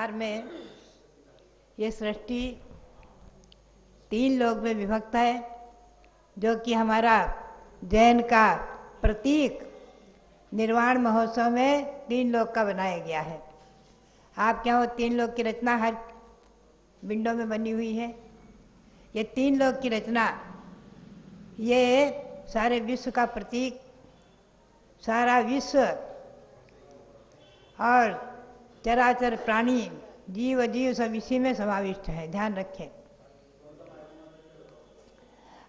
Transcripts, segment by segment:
संसार में ये सृष्टि 3 लोक में विभक्त है, जो कि हमारा जैन का प्रतीक निर्वाण महोत्सव में 3 लोक का बनाया गया है। आपके यहाँ 3 लोक की रचना हर विंडो में बनी हुई है। ये 3 लोक की रचना ये सारे विश्व का प्रतीक, सारा विश्व और चराचर प्राणी जीव जीव सब इसी में समाविष्ट है, ध्यान रखें।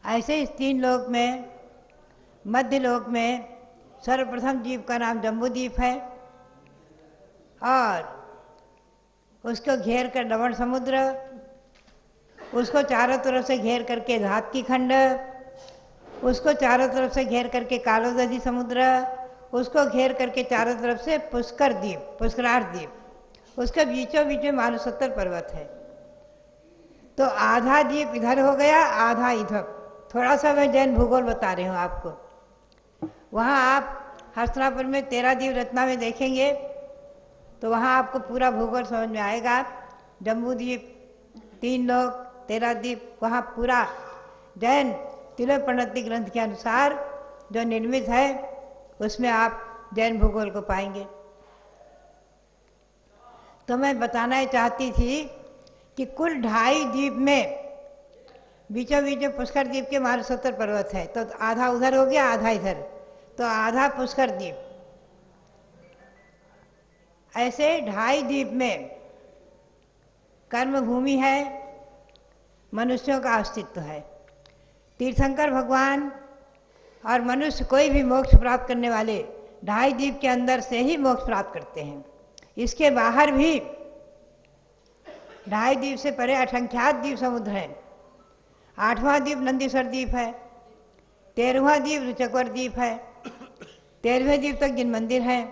ऐसे इस 3 लोक में मध्य लोक में सर्वप्रथम जीव का नाम जम्बूद्वीप है और उसको घेर कर लवण समुद्र, उसको चारों तरफ से घेर करके धातकी खंड, उसको चारों तरफ से घेर करके कालोदधी समुद्र, उसको घेर करके चारों तरफ से पुष्कर द्वीप, पुष्करार्थ द्वीप, उसके बीचों बीच में मानसोत्तर पर्वत है। तो आधा द्वीप इधर हो गया, आधा इधर। थोड़ा सा मैं जैन भूगोल बता रही हूँ आपको। वहाँ आप हस्तिनापुर में 13 द्वीप रचना में देखेंगे तो वहाँ आपको पूरा भूगोल समझ में आएगा। जम्बूद्वीप, 3 लोक, 13 द्वीप, वहाँ पूरा जैन तिलोपनति ग्रंथ के अनुसार जो निर्मित है उसमें आप जैन भूगोल को पाएंगे। तो मैं बताना चाहती थी कि कुल 2.5 द्वीप में बीचों बीच में पुष्कर द्वीप के मानसोत्तर पर्वत है, तो आधा उधर हो गया, आधा इधर, तो आधा पुष्कर द्वीप। ऐसे 2.5 द्वीप में कर्म भूमि है, मनुष्यों का अस्तित्व है। तीर्थंकर भगवान और मनुष्य कोई भी मोक्ष प्राप्त करने वाले 2.5 द्वीप के अंदर से ही मोक्ष प्राप्त करते हैं। इसके बाहर भी 2.5 द्वीप से परे असंख्यात द्वीप समुद्र हैं। 8वां द्वीप नंदीश्वर द्वीप है, 13वां द्वीप रुचकवर द्वीप है, 13वें द्वीप तक जिन मंदिर हैं।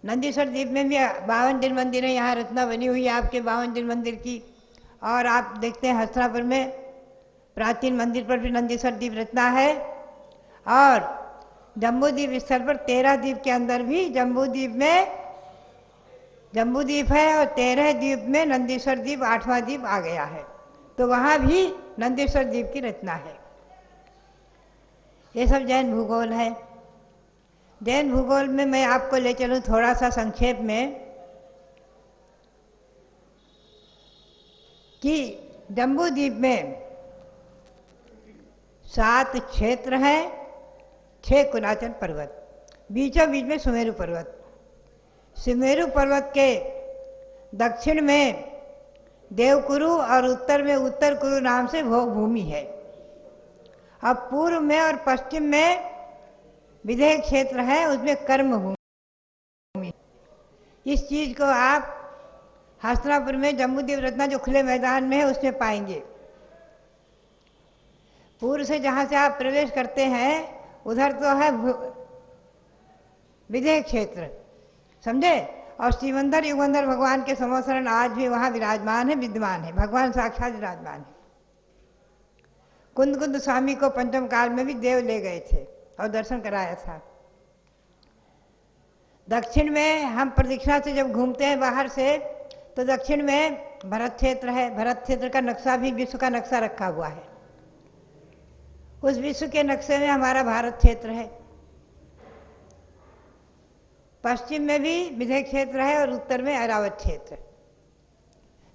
नंदीश्वर द्वीप में भी 52 जिन मंदिर हैं। यहाँ रचना बनी हुई है आपके 52 जिन मंदिर की। और आप देखते हैं हस्तिनापुर में प्राचीन मंदिर पर भी नंदीश्वर द्वीप रचना है। और जम्बूद्वीप स्थल पर 13 द्वीप के अंदर भी जम्बूद्वीप में जम्बूद्वीप है और 13 द्वीप में नंदीश्वर द्वीप 8वां द्वीप आ गया है। तो वहाँ भी नंदीश्वर द्वीप की रचना है। ये सब जैन भूगोल है। जैन भूगोल में मैं आपको ले चलूँ थोड़ा सा संक्षेप में कि जम्बूद्वीप में 7 क्षेत्र हैं, 6 कुलाचल पर्वत, बीचों बीच में सुमेरु पर्वत। सुमेरु पर्वत के दक्षिण में देवकुरु और उत्तर में उत्तर कुरु नाम से भोग भूमि है। अब पूर्व में और पश्चिम में विदेह क्षेत्र है, उसमें कर्म भूमि। इस चीज को आप हस्तिनापुर में जम्बूद्वीप रचना जो खुले मैदान में है उसमें पाएंगे। पूर्व से जहाँ से आप प्रवेश करते हैं उधर तो है विदेह क्षेत्र, समझे। और शिवंदर युगंधर भगवान के समोसरण आज भी वहाँ विराजमान है, विद्यमान है। भगवान साक्षात विराजमान है। कुंद स्वामी को पंचम काल में भी देव ले गए थे और दर्शन कराया था। दक्षिण में हम प्रदक्षिणा से जब घूमते हैं बाहर से तो दक्षिण में भरत क्षेत्र है। भरत क्षेत्र का नक्शा भी विश्व का नक्शा रखा हुआ है। उस विश्व के नक्शे में हमारा भारत क्षेत्र है। पश्चिम में भी विदेह क्षेत्र है और उत्तर में ऐरावत क्षेत्र।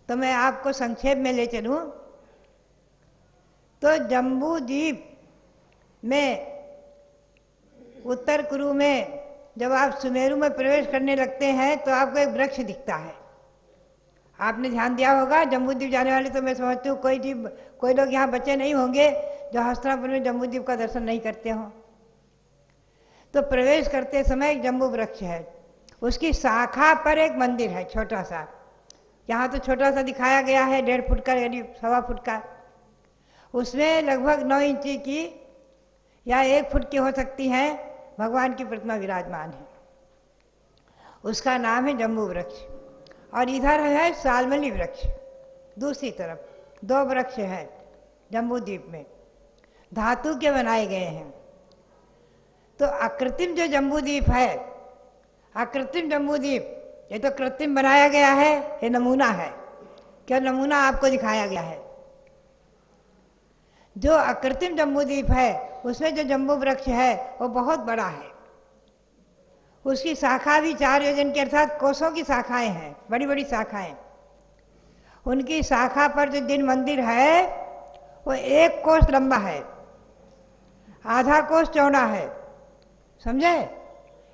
तो मैं आपको संक्षेप में ले चलूं तो जम्बूद्वीप में उत्तर कुरु में जब आप सुमेरु में प्रवेश करने लगते हैं तो आपको एक वृक्ष दिखता है। आपने ध्यान दिया होगा। जम्बूद्वीप जाने वाले तो मैं समझती हूँ कोई लोग यहाँ बच्चे नहीं होंगे जो हस्तिनापुर में जम्बूद्वीप का दर्शन नहीं करते हों। तो प्रवेश करते समय एक जम्बू वृक्ष है, उसकी शाखा पर एक मंदिर है छोटा सा। यहाँ तो छोटा सा दिखाया गया है, 1.5 फुट का यानी 1.25 फुट का। उसमें लगभग 9 इंची की या 1 फुट की हो सकती है भगवान की प्रतिमा विराजमान है। उसका नाम है जम्बू वृक्ष। और इधर है सालमली वृक्ष। दूसरी तरफ 2 वृक्ष हैं जम्बूद्वीप में, धातु के बनाए गए हैं। तो अकृत्रिम जो जम्बूद्वीप है, अकृत्रिम जम्बूद्वीप ये तो कृत्रिम बनाया गया है, ये नमूना है, क्या नमूना आपको दिखाया गया है। जो अकृत्रिम जम्बूद्वीप है उसमें जो जम्बू वृक्ष है वो बहुत बड़ा है, उसकी शाखा भी 4 योजन के अर्थात कोसों की शाखाएं हैं, बड़ी बड़ी शाखाएं। उनकी शाखा पर जो जिन मंदिर है वो 1 कोस लंबा है, आधा कोस चौड़ा है, समझे?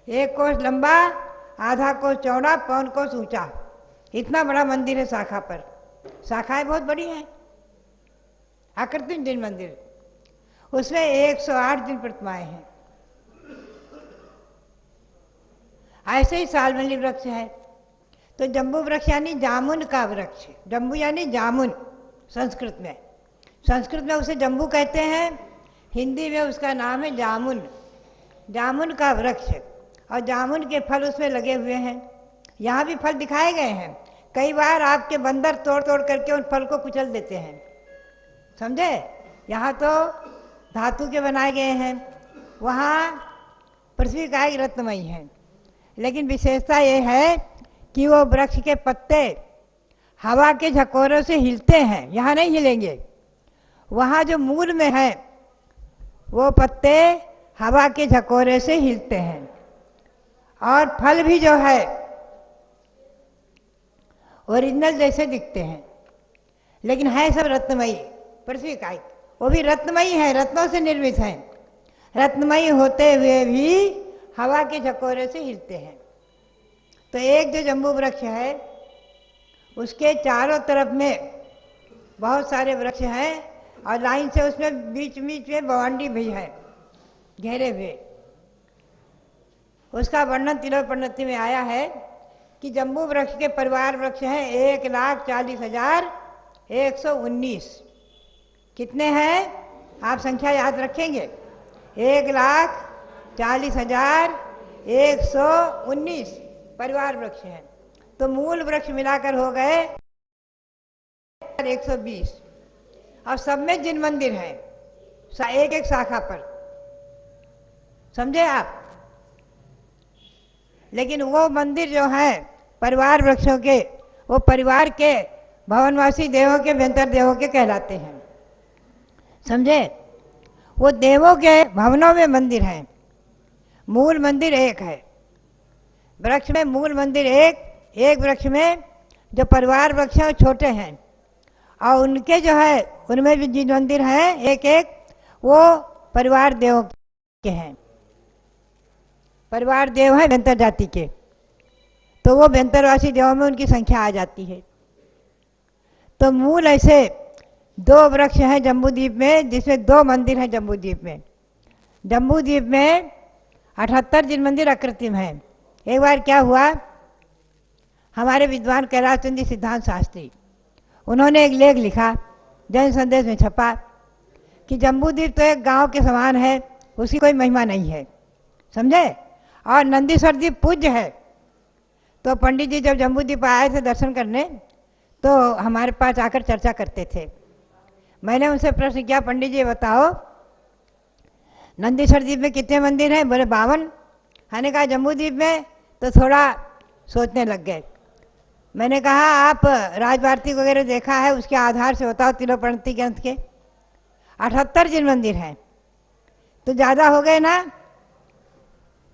1 कोस लंबा, आधा कोस चौड़ा, 1 कोस ऊंचा, इतना बड़ा मंदिर है शाखा पर। शाखाएं बहुत बड़ी हैं, आकृतिम जिन मंदिर, उसमें 108 जिन प्रतिमाएं हैं। ऐसे ही सालमली वृक्ष है। तो जम्बू वृक्ष यानी जामुन का वृक्ष, जम्बू यानी जामुन संस्कृत में, संस्कृत में उसे जम्बू कहते हैं, हिंदी में उसका नाम है जामुन, जामुन का वृक्ष। और जामुन के फल उसमें लगे हुए हैं। यहाँ भी फल दिखाए गए हैं, कई बार आपके बंदर तोड़ तोड़ करके उन फल को कुचल देते हैं, समझे? यहाँ तो धातु के बनाए गए हैं, वहाँ पृथ्वी का एक रत्नमयी है। लेकिन विशेषता ये है कि वो वृक्ष के पत्ते हवा के झकोरों से हिलते हैं, यहाँ नहीं हिलेंगे। वहाँ जो मूल में है वो पत्ते हवा के झकोरे से हिलते हैं, और फल भी जो है ओरिजिनल जैसे दिखते हैं, लेकिन है सब रत्नमयी, पृथ्वी का, वो भी रत्नमयी है, रत्नों से निर्मित है। रत्नमयी होते हुए भी हवा के झकोरे से हिलते हैं। तो एक जो जम्बू वृक्ष है उसके चारों तरफ में बहुत सारे वृक्ष हैं, और लाइन से उसमें बीच बीच में बाउंड्री भी है, घेरे हुए। उसका वर्णन तिलोपनिषद में आया है कि जम्बू वृक्ष के परिवार वृक्ष हैं 1,40,119। कितने हैं आप संख्या याद रखेंगे? 1,40,119 परिवार वृक्ष हैं। तो मूल वृक्ष मिलाकर हो गए 120, और सब में जिन मंदिर हैं एक एक शाखा पर, समझे आप? लेकिन वो मंदिर जो है परिवार वृक्षों के, वो परिवार के भवनवासी देवों के व्यंतर देवों के कहलाते हैं, समझे? वो देवों के भवनों में मंदिर हैं, मूल मंदिर एक है। वृक्ष में मूल मंदिर एक वृक्ष में जो परिवार वृक्ष हैं छोटे हैं, और उनके जो है उनमें भी जिन मंदिर हैं एक एक, वो परिवार देवों के हैं। परिवार देव है व्यंतर जाति के, तो वो व्यंतरवासी देवों में उनकी संख्या आ जाती है। तो मूल ऐसे 2 वृक्ष हैं जम्बूद्वीप में, जिसमें 2 मंदिर हैं जम्बूद्वीप में। जम्बूद्वीप में 78 जिन मंदिर अकृत्रिम हैं। एक बार क्या हुआ, हमारे विद्वान कैलाश चंद्र सिद्धांत शास्त्री, उन्होंने एक लेख लिखा, जैन संदेश में छपा, कि जम्बूद्वीप तो एक गांव के समान है, उसकी कोई महिमा नहीं है, समझे? और नंदीश्वर द्वीप पूज्य है। तो पंडित जी जब जम्बूद्वीप आए थे दर्शन करने, तो हमारे पास आकर चर्चा करते थे। मैंने उनसे प्रश्न किया, पंडित जी बताओ नंदीश्वर द्वीप में कितने मंदिर हैं? बोले 52। मैंने कहा जम्बूद्वीप में? तो थोड़ा सोचने लग गए। मैंने कहा आप राजभारती वगैरह देखा है, उसके आधार से बताओ तिलोपनिषद के अंत के 78 जिन मंदिर हैं, तो ज़्यादा हो गए ना?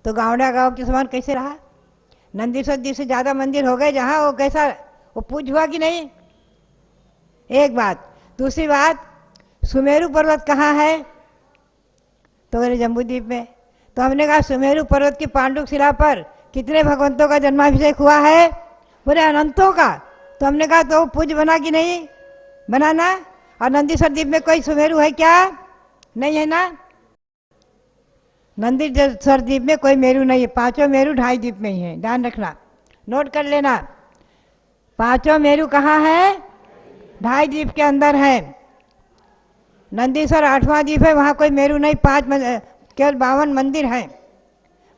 तो गावड़ा गांव के समान कैसे रहा? नंदीश्वर द्वीप से ज़्यादा मंदिर हो गए, जहाँ वो कैसा, वो पूज हुआ कि नहीं? एक बात। दूसरी बात, सुमेरु पर्वत कहाँ है? तो बोले जम्बूद्वीप में। तो हमने कहा सुमेरु पर्वत की पांडुक शिला पर कितने भगवंतों का जन्माभिषेक हुआ है? बोले अनंतों का। तो हमने कहा तो पूज बना कि नहीं? बनाना। और नंदीश्वर द्वीप में कोई सुमेरु है क्या? नहीं है ना? नंदीश्वर द्वीप में कोई मेरु नहीं है, 5 मेरु 2.5 द्वीप में ही है, ध्यान रखना, नोट कर लेना। 5 मेरु कहाँ है? 2.5 द्वीप के अंदर है। नंदीश्वर 8वां द्वीप है, वहाँ कोई मेरु नहीं, 5 केवल 52 मंदिर हैं।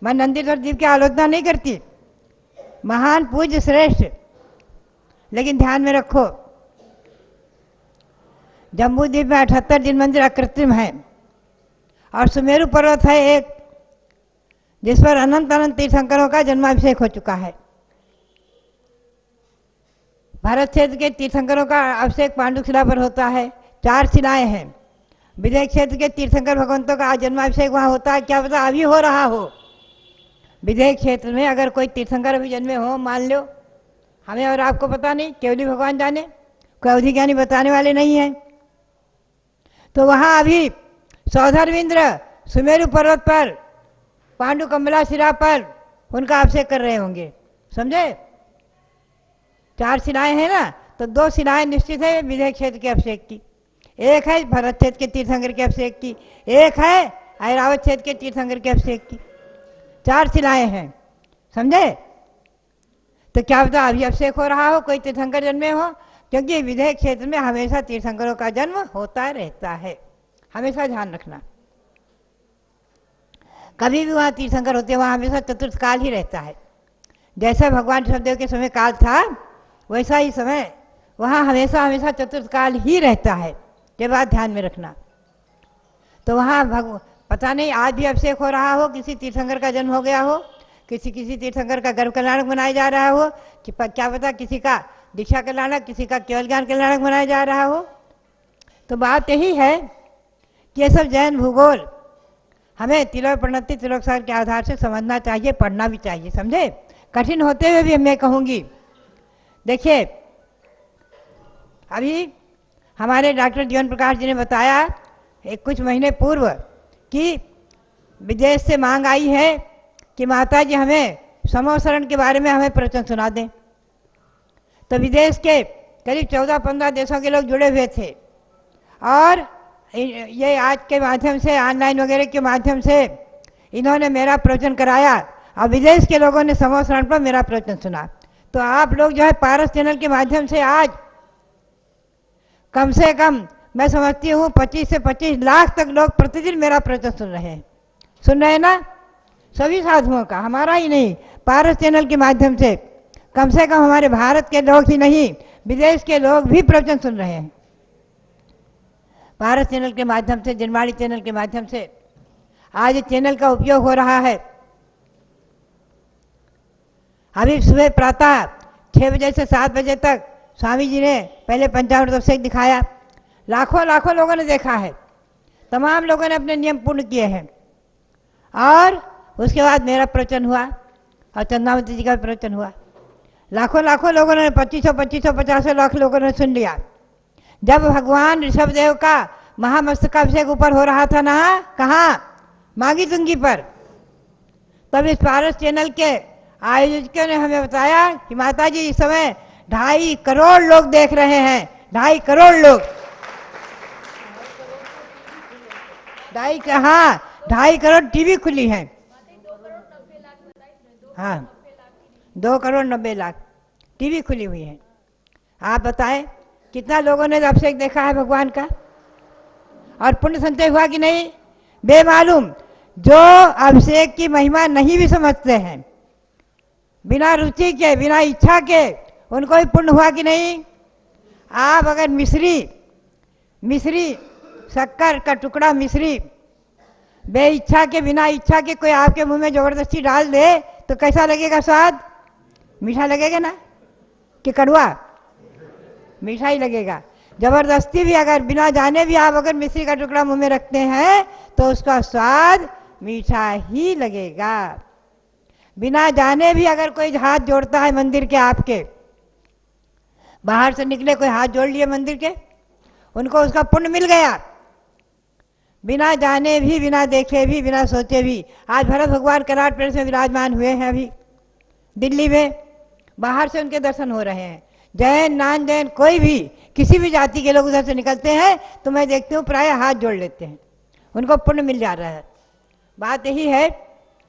मैं नंदीश्वर द्वीप की आलोचना नहीं करती, महान पूज्य श्रेष्ठ, लेकिन ध्यान में रखो जम्बूद्वीप में 78 जिन मंदिर अकृत्रिम हैं, और सुमेरु पर्वत है एक, जिस पर अनंत अनंत तीर्थंकरों का जन्माभिषेक हो चुका है। भारत क्षेत्र के तीर्थंकरों का अभिषेक पांडु शिला पर होता है, 4 शिलाएं हैं। विदेश क्षेत्र के तीर्थंकर भगवंतों का जन्माभिषेक वहाँ होता है, क्या पता अभी हो रहा हो। विदेश क्षेत्र में अगर कोई तीर्थंकर अभी जन्मे हो, मान लो, हमें और आपको पता नहीं, केवली भगवान जाने, कोई अवधि ज्ञानी बताने वाले नहीं हैं। तो वहाँ अभी सौधर्मेंद्र सुमेरु पर्वत पर पांडु कमला शिला पर उनका अभिषेक कर रहे होंगे, समझे। 4 शिलाएं हैं ना, तो 2 शिलाएं निश्चित है विदेश क्षेत्र के अभिषेक की, एक है भरत क्षेत्र के तीर्थंकर के अभिषेक की, एक है ऐरावत क्षेत्र के तीर्थंकर के अभिषेक की। 4 शिलाएं हैं, समझे। तो क्या पता अभी अभिषेक हो रहा हो, कोई तीर्थंकर जन्मे हो, क्योंकि विदेश क्षेत्र में हमेशा तीर्थंकरों का जन्म होता रहता है, हमेशा ध्यान रखना। कभी भी वहाँ तीर्थंकर होते हैं, वहाँ हमेशा चतुर्थ काल ही रहता है। जैसे भगवान ऋषभदेव के समय काल था, वैसा ही समय वहाँ हमेशा हमेशा चतुर्थ काल ही रहता है, ये बात ध्यान में रखना। तो वहाँ पता नहीं आज भी अभिषेक हो रहा हो, किसी तीर्थंकर का जन्म हो गया हो, किसी तीर्थंकर का गर्भ कल्याणक बनाया जा रहा हो, क्या पता किसी का दीक्षा कल्याणक, किसी का केवल ज्ञान कल्याणक बनाया जा रहा हो। तो बात यही है कि ये सब जैन भूगोल हमें तिलोक प्रणति तिलोक सार के आधार से समझना चाहिए, पढ़ना भी चाहिए, समझे। कठिन होते हुए भी मैं कहूँगी, देखिए अभी हमारे डॉक्टर जीवन प्रकाश जी ने बताया कुछ महीने पूर्व कि विदेश से मांग आई है कि माता जी हमें समूह शरण के बारे में हमें प्रवचन सुना दें। तो विदेश के करीब 14-15 देशों के लोग जुड़े हुए थे और ये आज के माध्यम से, ऑनलाइन वगैरह के माध्यम से इन्होंने मेरा प्रवचन कराया और विदेश के लोगों ने समूह शरण पर मेरा प्रवचन सुना। तो आप लोग जो है पारस चैनल के माध्यम से आज कम से कम मैं समझती हूँ 25 से 25 लाख तक लोग प्रतिदिन मेरा प्रवचन सुन रहे हैं ना, सभी साधुओं का, हमारा ही नहीं, पारस चैनल के माध्यम से कम हमारे भारत के लोग ही नहीं, विदेश के लोग भी प्रवचन सुन रहे हैं। पारस चैनल के माध्यम से, जिनवाणी चैनल के माध्यम से आज चैनल का उपयोग हो रहा है। अभी सुबह प्रातः 6 बजे से 7 बजे तक स्वामी जी ने पहले पंचामृत अभिषेक दिखाया, लाखों लोगों ने देखा है, तमाम लोगों ने अपने नियम पूर्ण किए हैं। और उसके बाद मेरा प्रवचन हुआ और चंद्रावती जी का प्रवचन हुआ, लाखों लोगों ने 2500 50 लाख लोगों ने सुन लिया। जब भगवान ऋषभदेव का महामस्तकाभिषेक ऊपर हो रहा था ना, कहाँ, मांगी तुंगी पर, तब इस पारस चैनल के आयोजकों ने हमें बताया कि माता जी इस समय 2.5 करोड़ लोग देख रहे हैं, 2.5 करोड़ लोग, 2.5 करोड़ टीवी खुली है। हाँ, 2 करोड़ 90 लाख टीवी खुली हुई है। आप बताएं कितना लोगों ने अभिषेक देखा है भगवान का, और पुण्य संचय हुआ कि नहीं। बेमालूम जो अभिषेक की महिमा नहीं भी समझते हैं, बिना रुचि के, बिना इच्छा के, उनको भी पुण्य हुआ कि नहीं। आप अगर मिश्री शक्कर का टुकड़ा मिश्री बे इच्छा के, बिना इच्छा के कोई आपके मुंह में जबरदस्ती डाल दे तो कैसा लगेगा स्वाद, मीठा लगेगा ना कि कड़वा, मीठा ही लगेगा। जबरदस्ती भी अगर बिना जाने भी आप अगर मिश्री का टुकड़ा मुंह में रखते हैं तो उसका स्वाद मीठा ही लगेगा। बिना जाने भी अगर कोई हाथ जोड़ता है मंदिर के, आपके बाहर से निकले कोई हाथ जोड़ लिए मंदिर के, उनको उसका पुण्य मिल गया, बिना जाने भी, बिना देखे भी, बिना सोचे भी। आज भरत भगवान कराट प्रेस में विराजमान हुए हैं, अभी दिल्ली में, बाहर से उनके दर्शन हो रहे हैं। जैन नान जैन कोई भी, किसी भी जाति के लोग उधर से निकलते हैं तो मैं देखती हूँ प्राय हाथ जोड़ लेते हैं, उनको पुण्य मिल जा रहा है। बात यही है,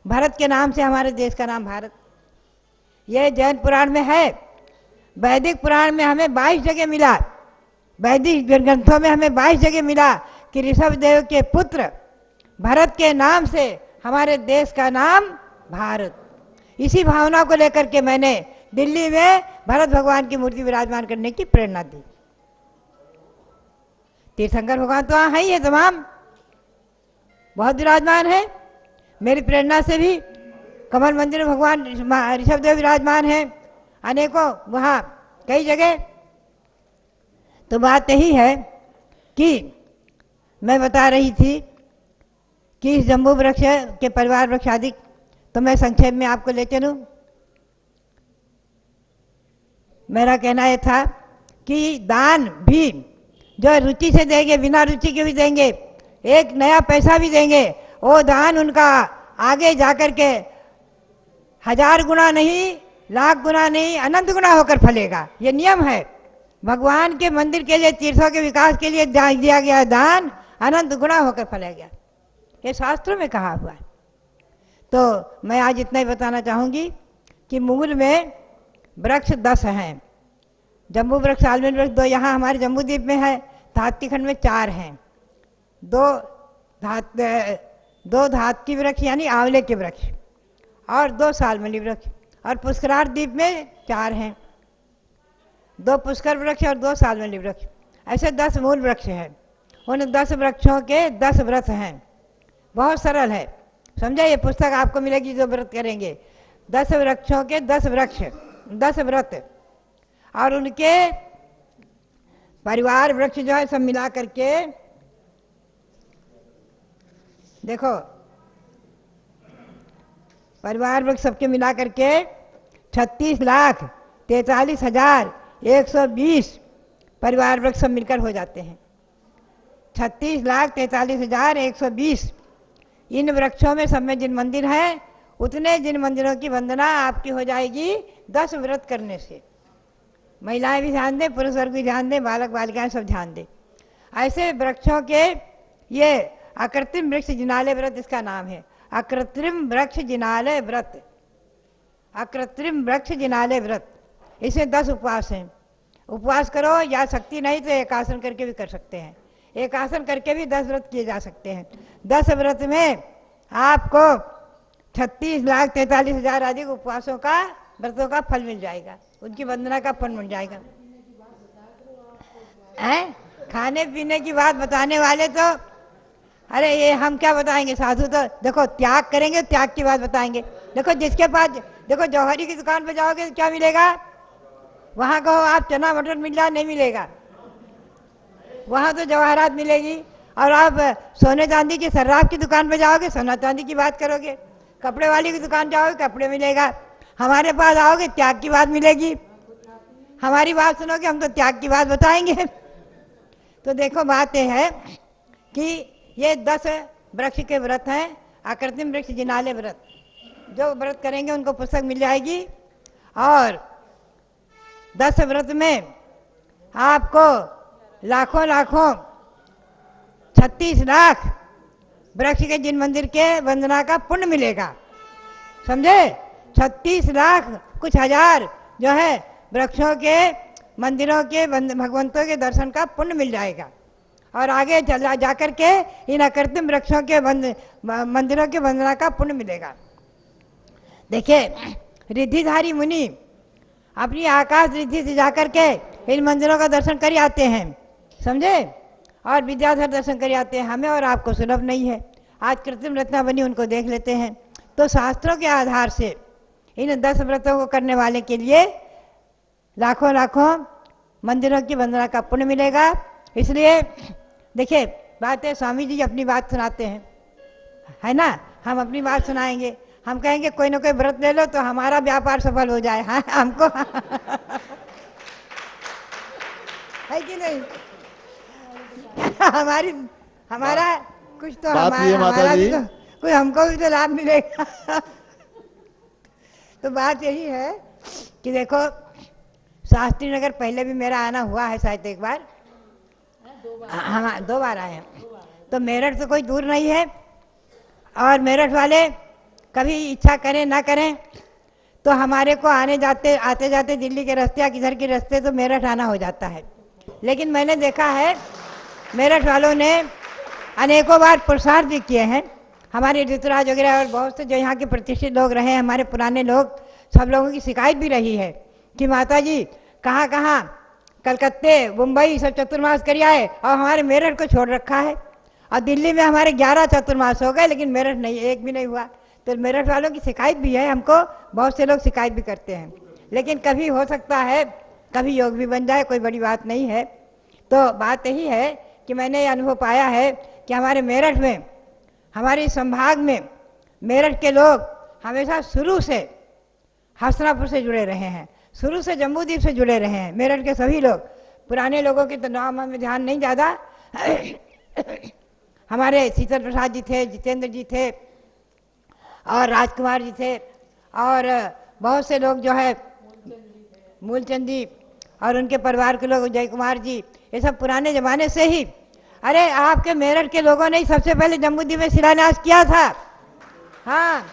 भारत के नाम से हमारे देश का नाम भारत, ये जैन पुराण में है। वैदिक पुराण में हमें 22 जगह मिला, वैदिक ग्रंथों में हमें 22 जगह मिला कि ऋषभदेव के पुत्र भरत के नाम से हमारे देश का नाम भारत। इसी भावना को लेकर के मैंने दिल्ली में भरत भगवान की मूर्ति विराजमान करने की प्रेरणा दी। तीर्थंकर भगवान तो वहाँ है ही है, तमाम बहुत विराजमान है। मेरी प्रेरणा से भी कमल मंदिर में भगवान ऋषभदेव विराजमान हैं, अनेकों वहाँ कई जगह। तो बात यही है कि मैं बता रही थी कि इस जम्बू वृक्ष के परिवार वृक्ष आदि, तो मैं संक्षेप में आपको ले चलूं। मेरा कहना यह था कि दान भी जो रुचि से देंगे, बिना रुचि के भी देंगे, एक नया पैसा भी देंगे, वो दान उनका आगे जाकर के 1000 गुना नहीं, लाख गुना नहीं, अनंत गुना होकर फलेगा। ये नियम है। भगवान के मंदिर के लिए, तीर्थों के विकास के लिए दिया गया दान अनंत गुना होकर फलेगा। ये शास्त्रों में कहा हुआ है। तो मैं आज इतना ही बताना चाहूँगी कि मूल में वृक्ष 10 हैं। जम्बू वृक्ष, सालमेन वृक्ष 2 यहाँ हमारे जम्बू द्वीप में है। धात्ती खंड में 4 हैं। 2 धात्ती वृक्ष यानी आंवले के वृक्ष, और 2 सालमली वृक्ष, और पुष्करार द्वीप में 4 हैं। 2 पुष्कर वृक्ष और 2 सालमली वृक्ष, ऐसे 10 मूल वृक्ष हैं। उन 10 वृक्षों के 10 व्रत हैं। बहुत सरल है, समझे। ये पुस्तक आपको मिलेगी जो व्रत करेंगे। 10 वृक्षों के 10 वृक्ष, 10 व्रत, और उनके परिवार वृक्ष जो है सब मिला करके देखो, परिवार वृक्ष सबके मिला करके 36,43,120 परिवार वृक्ष सब मिलकर हो जाते हैं। 36,43,120। इन वृक्षों में सब में जिन मंदिर हैं, उतने जिन मंदिरों की वंदना आपकी हो जाएगी 10 व्रत करने से। महिलाएं भी ध्यान दें, पुरुष वर्ग भी ध्यान दें, बालक बालिकाएं सब ध्यान दें। ऐसे वृक्षों के ये अकृत्रिम वृक्ष जिनालय व्रत इसका नाम है। अकृत्रिम वृक्ष जिनालय व्रत, अकृत्रिम वृक्ष जिनालय व्रत। इसमें 10 उपवास हैं। उपवास करो, या शक्ति नहीं तो एक आसन करके भी कर सकते हैं। एक आसन करके भी 10 व्रत किए जा सकते हैं। 10 व्रत में आपको 36,43,000 अधिक उपवासों का, व्रतों का फल मिल जाएगा, उनकी वंदना का फल मिल जाएगा। खाने पीने की बात बताने वाले तो, अरे ये हम क्या बताएंगे, साधु तो देखो त्याग करेंगे, त्याग की बात बताएंगे। देखो जिसके पास, देखो जौहरी की दुकान पर जाओगे तो क्या मिलेगा? वहाँ कहो आप चना मटर मिल जाए, नहीं मिलेगा। वहाँ तो जवाहरात मिलेगी। और आप सोने चांदी की, सर्राफ की दुकान पर जाओगे, सोना चांदी की बात करोगे। कपड़े वाली की दुकान जाओगे, कपड़े मिलेगा। हमारे पास आओगे, त्याग की बात मिलेगी। हमारी बात सुनोगे, हम तो त्याग की बात बताएंगे। तो देखो बात यह है कि ये 10 वृक्ष के व्रत हैं, अकृत्रिम वृक्ष जिनालय व्रत। जो व्रत करेंगे उनको पुस्तक मिल जाएगी। और 10 व्रत में आपको लाखों लाखों 36 लाख वृक्ष के जिन मंदिर के वंदना का पुण्य मिलेगा, समझे। 36 लाख कुछ हजार जो है वृक्षों के, मंदिरों के, भगवंतों के दर्शन का पुण्य मिल जाएगा। और आगे चला जाकर के इन अकृत्रिम वृक्षों के मंदिरों के वंदना का पुण्य मिलेगा। देखिए रिद्धिधारी मुनि अपनी आकाश रिद्धि से जाकर के इन मंदिरों का दर्शन कर आते हैं, समझे। और विद्याधर दर्शन कर आते हैं। हमें और आपको सुलभ नहीं है। आज कृत्रिम रत्ना बनी, उनको देख लेते हैं। तो शास्त्रों के आधार से इन 10 व्रतों को करने वाले के लिए लाखों लाखों मंदिरों की वंदना का पुण्य मिलेगा। इसलिए देखिए बात है, स्वामी जी अपनी बात सुनाते हैं, है ना। हम अपनी बात सुनाएंगे, हम कहेंगे कोई ना कोई व्रत ले लो तो हमारा व्यापार सफल हो जाए। हाँ हमको है कि नहीं? हमारा कुछ तो हमारा भी तो कोई, हमको भी तो लाभ मिलेगा। तो बात यही है कि देखो शास्त्री नगर पहले भी मेरा आना हुआ है, शायद एक बार, हाँ 2 बार आए हैं। तो मेरठ तो कोई दूर नहीं है। और मेरठ वाले कभी इच्छा करें ना करें तो हमारे को आने जाते, आते जाते दिल्ली के रास्ते या किधर के रास्ते तो मेरठ आना हो जाता है। लेकिन मैंने देखा है मेरठ वालों ने अनेकों बार पुरस्कार भी किए हैं। हमारे ऋतुराज वगैरह और बहुत से जो यहाँ के प्रतिष्ठित लोग रहे हैं, हमारे पुराने लोग, सब लोगों की शिकायत भी रही है कि माता जी कहाँ कहाँ कलकत्ते, मुंबई सब चतुर्मास कर आए और हमारे मेरठ को छोड़ रखा है। और दिल्ली में हमारे 11 चतुर्मास हो गए, लेकिन मेरठ नहीं, एक भी नहीं हुआ। तो मेरठ वालों की शिकायत भी है, हमको बहुत से लोग शिकायत भी करते हैं। लेकिन कभी हो सकता है कभी योग भी बन जाए, कोई बड़ी बात नहीं है। तो बात यही है कि मैंने ये अनुभव पाया है कि हमारे मेरठ में, हमारे संभाग में मेरठ के लोग हमेशा शुरू से हसनापुर से जुड़े रहे हैं, शुरू से जम्बूद्वीप से जुड़े रहे हैं। मेरठ के सभी लोग, पुराने लोगों के तो नाम हमें ध्यान नहीं ज़्यादा, हमारे शीतल प्रसाद जी थे, जितेंद्र जी थे और राजकुमार जी थे और बहुत से लोग जो है, मूलचंद जी और उनके परिवार के लोग, जय कुमार जी, ये सब पुराने ज़माने से ही। अरे आपके मेरठ के लोगों ने ही सबसे पहले जम्बूद्वीप में शिलान्यास किया था। हाँ,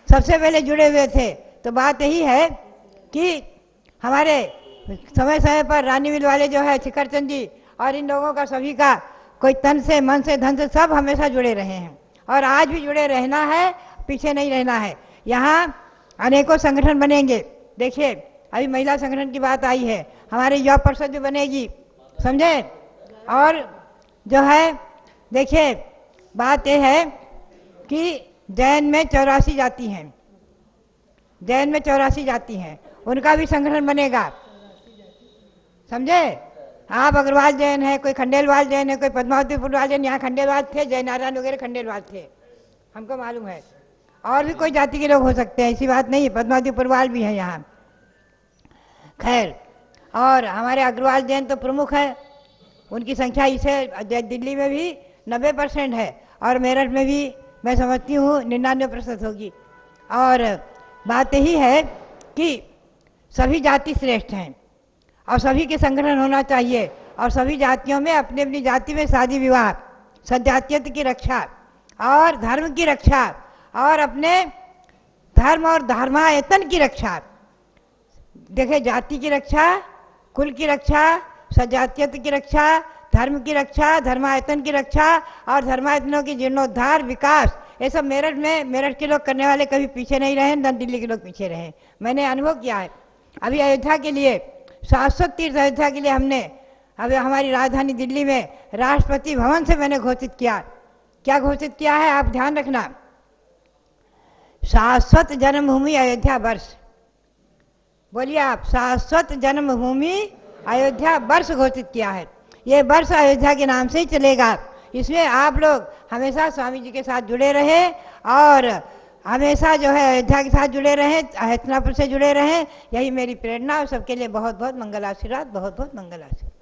सबसे पहले जुड़े हुए थे। तो बात यही है कि हमारे समय समय पर रानी मिल वाले जो है शिखरचंद जी और इन लोगों का, सभी का, कोई तन से, मन से, धन से, सब हमेशा जुड़े रहे हैं और आज भी जुड़े रहना है, पीछे नहीं रहना है। यहाँ अनेकों संगठन बनेंगे। देखिए अभी महिला संगठन की बात आई है, हमारी युवा परिषद भी बनेगी, समझे। और जो है देखिए बात यह है कि जैन में 84 जाति हैं, जैन में 84 जाति हैं, उनका भी संगठन बनेगा, समझे। आप अग्रवाल जैन है, कोई खंडेलवाल जैन है, कोई पद्मावती पुरवाल जैन, यहाँ खंडेलवाल थे, जयनारायण वगैरह खंडेलवाल थे, हमको मालूम है। और भी कोई जाति के लोग हो सकते हैं, ऐसी बात नहीं है, पद्मावती पुरवाल भी है यहाँ। खैर, और हमारे अग्रवाल जैन तो प्रमुख है, उनकी संख्या इसे दिल्ली में भी 90% है और मेरठ में भी मैं समझती हूँ 99% होगी। और बात यही है कि सभी जाति श्रेष्ठ हैं और सभी के संगठन होना चाहिए और सभी जातियों में अपनी अपनी जाति में शादी विवाह, सजातीयता की रक्षा और धर्म की रक्षा और अपने धर्म और धर्मायतन की रक्षा। देखिए, जाति की रक्षा, कुल की रक्षा, सजातीयता की रक्षा, धर्म की रक्षा, धर्मायतन की रक्षा और धर्मायतनों की जीर्णोद्धार, विकास, ये सब मेरठ में, मेरठ के लोग करने वाले कभी पीछे नहीं रहे, न दिल्ली के लोग पीछे रहे। मैंने अनुभव किया है। अभी अयोध्या के लिए, शाश्वत तीर्थ अयोध्या के लिए हमने अभी हमारी राजधानी दिल्ली में राष्ट्रपति भवन से मैंने घोषित किया। क्या घोषित किया है, आप ध्यान रखना, शाश्वत जन्मभूमि अयोध्या वर्ष। बोलिए आप, शाश्वत जन्मभूमि अयोध्या वर्ष घोषित किया है। ये वर्ष अयोध्या के नाम से ही चलेगा। इसमें आप लोग हमेशा स्वामी जी के साथ जुड़े रहे और हमेशा जो है अयोध्या के साथ जुड़े रहें, हस्तिनापुर से जुड़े रहें, यही मेरी प्रेरणा। और सबके लिए बहुत बहुत मंगल आशीर्वाद, बहुत बहुत मंगल आशीर्वाद।